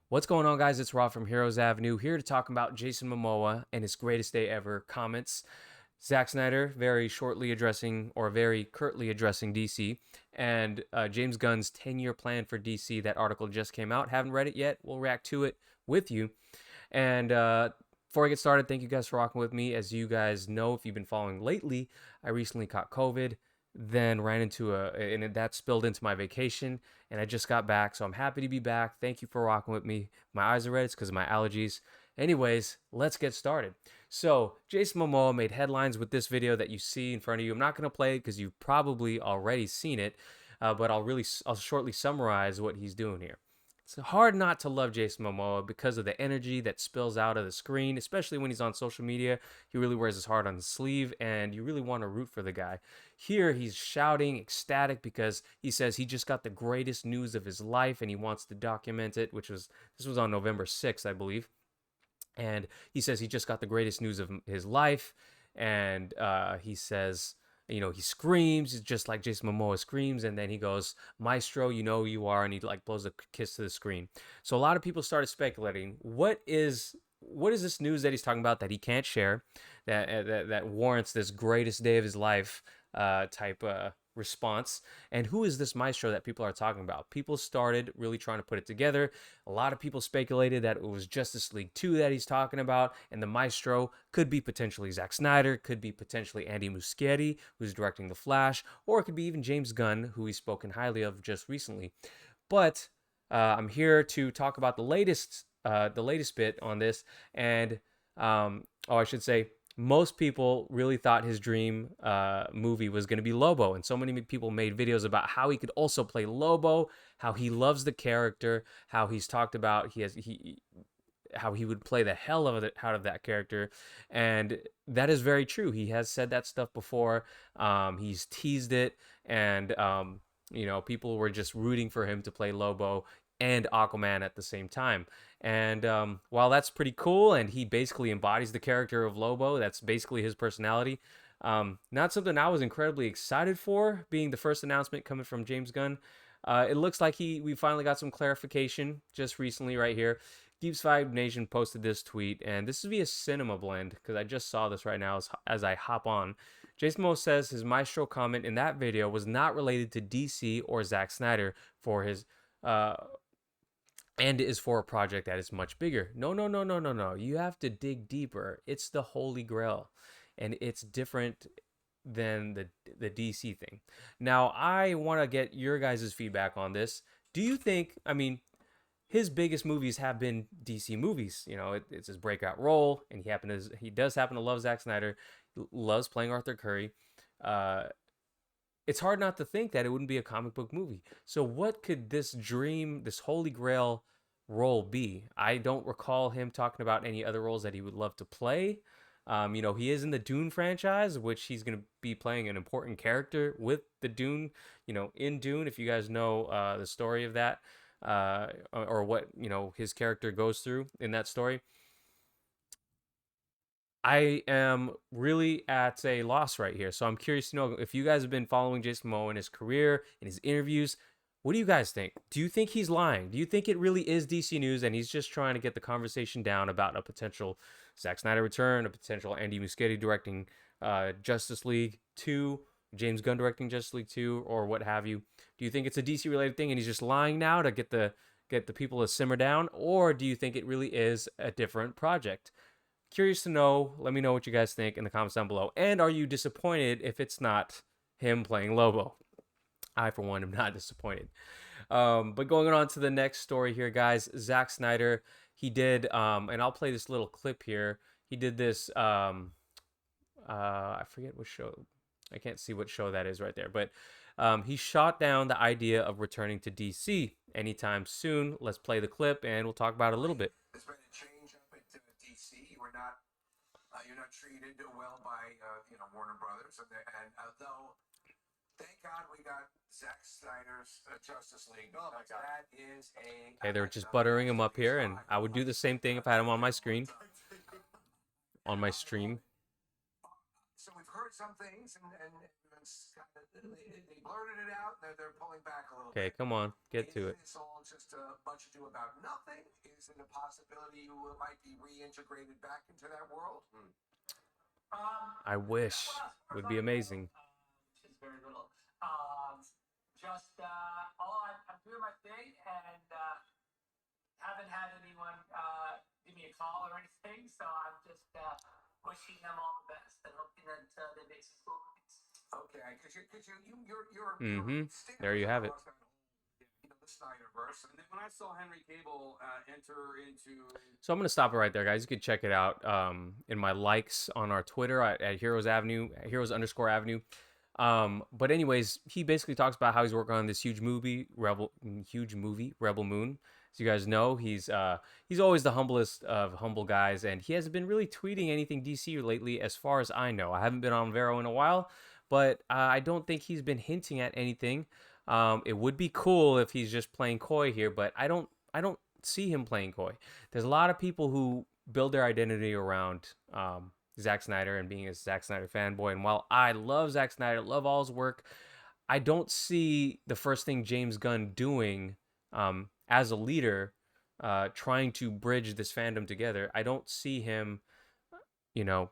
What's going on, guys? It's Rob from Heroes Avenue here to talk about Jason Momoa and his greatest day ever comments. Zack Snyder very shortly addressing, or very curtly addressing DC, and James Gunn's 10-year plan for DC. That article just came out. Haven't read it yet. We'll react to it with you. And before I get started, thank you guys for rocking with me. As you guys know, if you've been following lately, I recently caught COVID, then ran into and that spilled into my vacation, and I just got back, so I'm happy to be back. Thank you for rocking with me. My eyes are red, it's because of my allergies. Anyways, let's get started. So, Jason Momoa made headlines with this video that you see in front of you. I'm not going to play it because you've probably already seen it, but I'll shortly summarize what he's doing here. It's hard not to love Jason Momoa because of the energy that spills out of the screen, especially when he's on social media. He really wears his heart on his sleeve, and you really want to root for the guy. Here, he's shouting, ecstatic, because he says he just got the greatest news of his life, and he wants to document it, this was on November 6th, I believe. And he says he just got the greatest news of his life, and he says, he screams just like Jason Momoa screams, and then he goes, "Maestro, you know who you are," and he like blows a kiss to the screen. So a lot of people started speculating, what is this news that he's talking about that he can't share, that warrants this greatest day of his life type response, and who is this maestro that people are talking about? People started really trying to put it together. A lot of people speculated that it was Justice League 2 that he's talking about, and the maestro could be potentially Zack Snyder, could be potentially Andy Muschietti, who's directing The Flash, or it could be even James Gunn, who he's spoken highly of just recently. But I'm here to talk about the latest bit on this, and I should say, most people really thought his dream movie was going to be Lobo, and so many people made videos about how he could also play Lobo, how he loves the character, how he's talked about how he would play the hell of it out of that character, and that is very true. He has said that stuff before. He's teased it, and people were just rooting for him to play Lobo and Aquaman at the same time. And while that's pretty cool, and he basically embodies the character of Lobo, that's basically his personality. Not something I was incredibly excited for, being the first announcement coming from James Gunn. It looks like we finally got some clarification just recently right here. Geeks Vibe Nation posted this tweet, and this is via Cinema Blend, because I just saw this right now as I hop on. Jason Momoa says his Maestro comment in that video was not related to DC or Zack Snyder for his and is for a project that is much bigger. No, no, no, no, no, no. You have to dig deeper. It's the Holy Grail, and it's different than the DC thing. Now, I want to get your guys' feedback on this. Do you think, his biggest movies have been DC movies. It's his breakout role, and he does happen to love Zack Snyder, loves playing Arthur Curry. It's hard not to think that it wouldn't be a comic book movie. So what could this dream, this Holy Grail role be? I don't recall him talking about any other roles that he would love to play. He is in the Dune franchise, which he's going to be playing an important character with the Dune, in Dune, if you guys know the story of that, or what, his character goes through in that story. I am really at a loss right here. So I'm curious to know if you guys have been following Jason Momoa in his career, in his interviews. What do you guys think? Do you think he's lying? Do you think it really is DC News and he's just trying to get the conversation down about a potential Zack Snyder return, a potential Andy Muschietti directing Justice League 2, James Gunn directing Justice League 2, or what have you? Do you think it's a DC related thing and he's just lying now to get the people to simmer down, or do you think it really is a different project? Curious to know. Let me know what you guys think in the comments down below. And are you disappointed if it's not him playing Lobo? I, for one, am not disappointed. But going on to the next story here, guys. Zack Snyder, he did, and I'll play this little clip here. He did this, I forget what show. I can't see what show that is right there. But he shot down the idea of returning to DC anytime soon. Let's play the clip, and we'll talk about it a little bit. There's been a change up at DC. You're not treated well by Warner Brothers, and although thank God we got Zack Snyder's Justice League. Oh my God, that is a. Okay, they're just buttering him up here, and I would do the same thing if I had him on my screen, on my stream. So we've heard some things, and it's kind of they blurted it out. They're pulling back a little Okay, bit. come on, get Is to it. this all just a bunch ado about nothing? Is it a possibility you might be reintegrated back into that world? I wish. Well, as far as Would I be know, amazing. which is very little, just I'm doing my thing and haven't had anyone give me a call or anything. So I'm just wishing them all the best and hoping that they make some cool movies. Okay, because you're Mm-hmm. There stairs you have it. across that whole the Snyderverse. And then when I saw Henry Cable enter into So I'm gonna stop it right there, guys. You can check it out in my likes on our Twitter at Heroes Avenue, Heroes_Avenue. But anyways, he basically talks about how he's working on this huge movie, Rebel Moon. As you guys know, he's always the humblest of humble guys, and he hasn't been really tweeting anything DC lately, as far as I know. I haven't been on Vero in a while, but I don't think he's been hinting at anything. It would be cool if he's just playing coy here, but I don't see him playing coy. There's a lot of people who build their identity around Zack Snyder and being a Zack Snyder fanboy. And while I love Zack Snyder, love all his work, I don't see the first thing James Gunn doing as a leader, trying to bridge this fandom together. I don't see him, you know,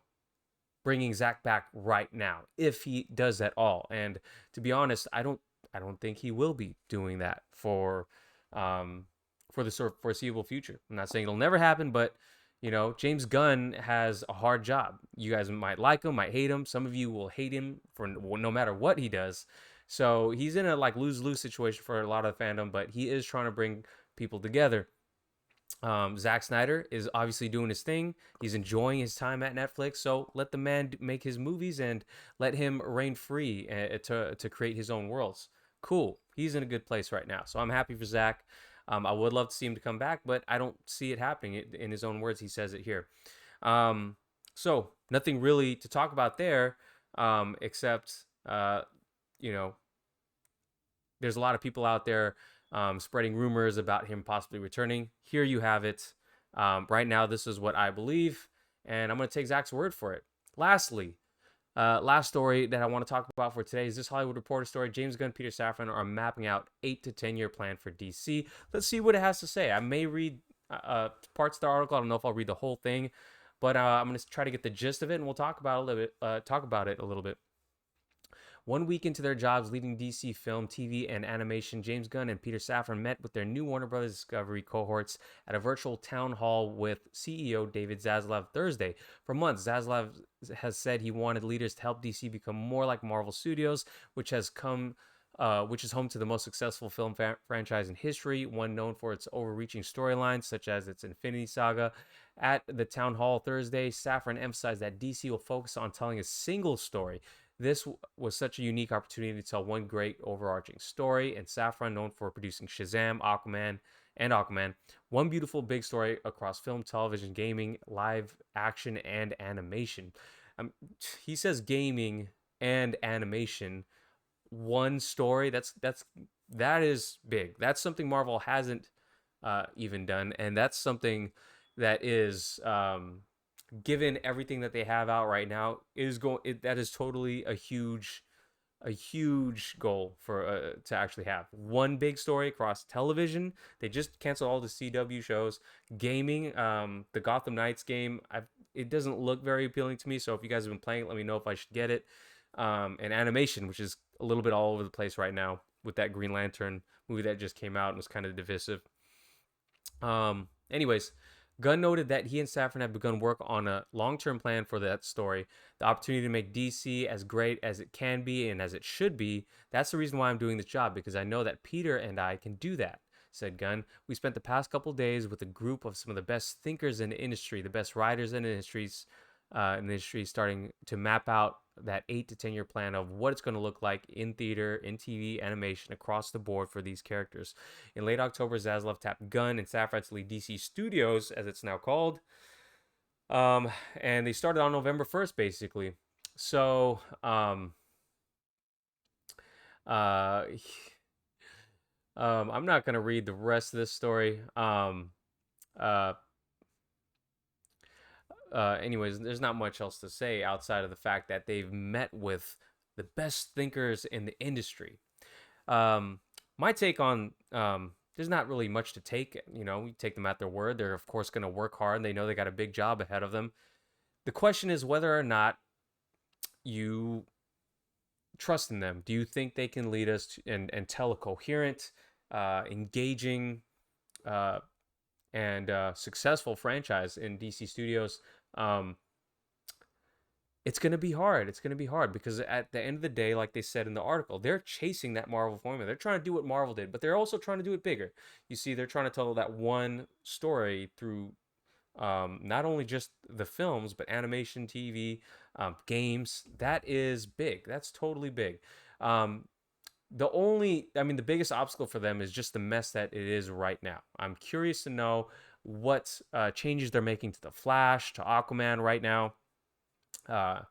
bringing Zack back right now, if he does at all. And to be honest, I don't think he will be doing that um, for the sort of foreseeable future. I'm not saying it'll never happen, but James Gunn has a hard job. You guys might like him, might hate him. Some of you will hate him for no matter what he does. So he's in a like lose-lose situation for a lot of the fandom, but he is trying to bring people together. Zack Snyder is obviously doing his thing. He's enjoying his time at Netflix. So let the man make his movies and let him reign free to create his own worlds. Cool. He's in a good place right now. So I'm happy for Zack. I would love to see him to come back, but I don't see it happening. In his own words, he says it here. So nothing really to talk about there, except you know, there's a lot of people out there spreading rumors about him possibly returning. Here you have it. Right now, this is what I believe, and I'm going to take Zach's word for it. Lastly, last story that I want to talk about for today is this Hollywood Reporter story. James Gunn and Peter Safran are mapping out 8 to 10 year plan for DC. Let's see what it has to say. I may read parts of the article. I don't know if I'll read the whole thing, but I'm going to try to get the gist of it, and we'll talk about it a little bit. 1 week into their jobs leading DC film, TV, and animation, James Gunn and Peter Safran met with their new Warner Bros. Discovery cohorts at a virtual town hall with CEO David Zaslav Thursday. For months, Zaslav has said he wanted leaders to help DC become more like Marvel Studios, which is home to the most successful film franchise in history, one known for its overreaching storylines, such as its Infinity Saga. At the town hall Thursday, Safran emphasized that DC will focus on telling a single story. This was such a unique opportunity to tell one great overarching story, and Safran, known for producing Shazam, Aquaman, one beautiful big story across film, television, gaming, live action, and animation. He says gaming and animation, one story. That is big. That's something Marvel hasn't even done, and that's something that is given everything that they have out right now that is totally a huge goal for to actually have one big story across television. They just canceled all the CW shows. Gaming, the Gotham Knights game, it doesn't look very appealing to me, so if you guys have been playing it, let me know if I should get it. And animation, which is a little bit all over the place right now with that Green Lantern movie that just came out and was kind of divisive. Anyways, Gunn noted that he and Safran have begun work on a long-term plan for that story, the opportunity to make DC as great as it can be and as it should be. That's the reason why I'm doing this job, because I know that Peter and I can do that, said Gunn. We spent the past couple days with a group of some of the best thinkers in the industry, the best writers in the industry, starting to map out that 8 to 10 year plan of what it's going to look like in theater, in TV, animation, across the board for these characters. In late October, Zaslav tapped Gunn and Safran to lead DC Studios, as it's now called. And they started on November 1st, basically. So, I'm not going to read the rest of this story. Anyways, there's not much else to say outside of the fact that they've met with the best thinkers in the industry. Um, my take on there's not really much to take. We take them at their word. They're of course going to work hard, and they know they got a big job ahead of them. The question is whether or not you trust in them. Do you think they can lead us and tell a coherent, engaging, uh, and successful franchise in DC Studios? Um, it's going to be hard. It's going to be hard because at the end of the day, like they said in the article, they're chasing that Marvel formula. They're trying to do what Marvel did, but they're also trying to do it bigger. You see, they're trying to tell that one story through not only just the films, but animation, TV, games. That is big. That's totally big. The biggest obstacle for them is just the mess that it is right now. I'm curious to know what changes they're making to the Flash, to Aquaman right now, uh,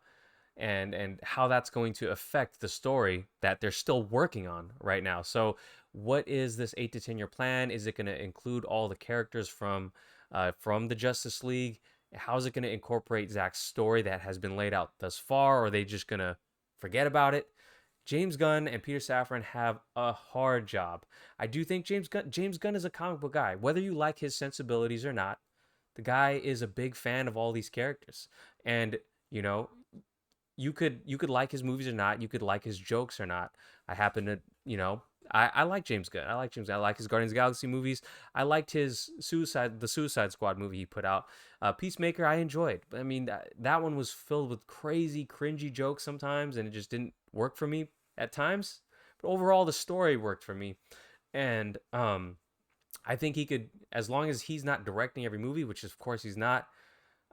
and how that's going to affect the story that they're still working on right now. So, what is this 8 to 10 year plan? Is it going to include all the characters from the Justice League? How is it going to incorporate Zack's story that has been laid out thus far? Or are they just going to forget about it? James Gunn and Peter Safran have a hard job. I do think James Gunn is a comic book guy. Whether you like his sensibilities or not, the guy is a big fan of all these characters. And, you know, you could like his movies or not. You could like his jokes or not. I happen to, I like James Gunn. I like James Gunn. I like his Guardians of the Galaxy movies. I liked his the Suicide Squad movie he put out. Peacemaker, I enjoyed. But I mean, that one was filled with crazy, cringy jokes sometimes, and it just didn't work for me at times. But overall, the story worked for me, and I think he could, as long as he's not directing every movie, which of course he's not,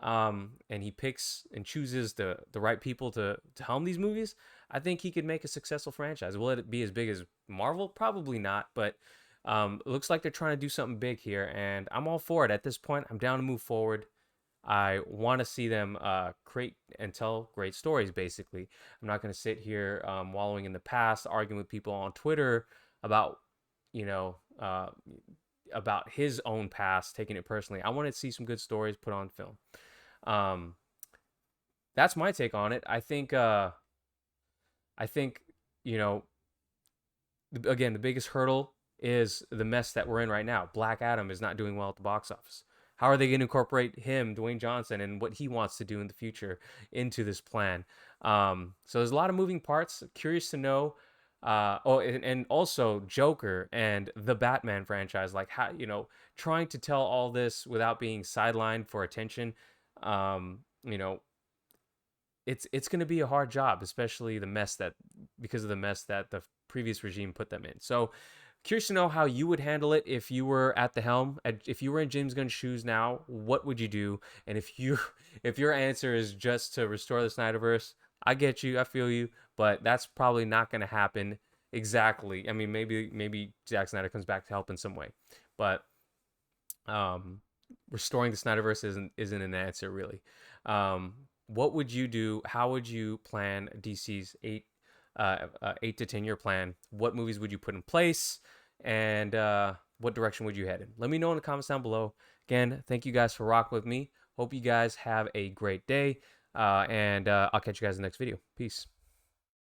and he picks and chooses the right people to helm these movies, I think he could make a successful franchise. Will it be as big as Marvel? Probably not, but it looks like they're trying to do something big here, and I'm all for it. At this point, I'm down to move forward. I want to see them create and tell great stories, basically. I'm not going to sit here wallowing in the past, arguing with people on Twitter about, you know, uh, about his own past, taking it personally. I want to see some good stories put on film. Um, that's my take on it. I think, you know, again, the biggest hurdle is the mess that we're in right now. Black Adam is not doing well at the box office. How are they going to incorporate him, Dwayne Johnson, and what he wants to do in the future into this plan? So there's a lot of moving parts. Curious to know. And also Joker and the Batman franchise, like how, trying to tell all this without being sidelined for attention. Um, you know, it's going to be a hard job, especially because of the mess that the previous regime put them in. So curious to know how you would handle it if you were at the helm. If you were in James Gunn's shoes now, what would you do? And if your answer is just to restore the Snyderverse, I get you, I feel you, but that's probably not going to happen exactly. I mean, maybe Zack Snyder comes back to help in some way, but restoring the Snyderverse isn't an answer really. What would you do? How would you plan DC's 8 to 10 year plan? What movies would you put in place, and what direction would you head in? Let me know in the comments down below. Again, thank you guys for rocking with me. Hope you guys have a great day, and I'll catch you guys in the next video. Peace.